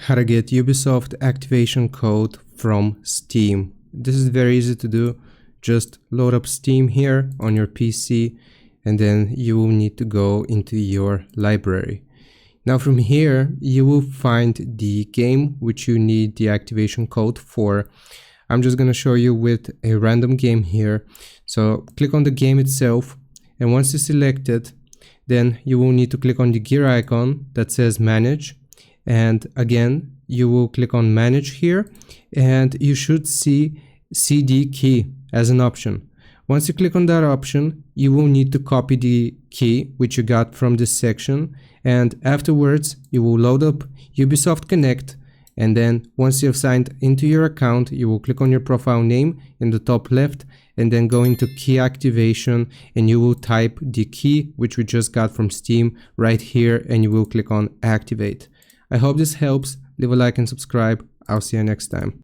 how to get Ubisoft activation code from Steam. This is very easy to do. Just load up Steam here on your PC and then you will need to go into your library. Now from here you will find the game which you need the activation code for. I'm just going to show you with a random game here. So click on the game itself, and once you select it, then you will need to click on the gear icon that says manage, and again you will click on manage here, and you should see CD key as an option. Once you click on that option, you will need to copy the key which you got from this section, and afterwards you will load up Ubisoft Connect, and then once you have signed into your account, you will click on your profile name in the top left and then go into key activation, and you will type the key which we just got from Steam right here, and you will click on activate. I hope this helps. Leave a like and subscribe. I'll see you next time.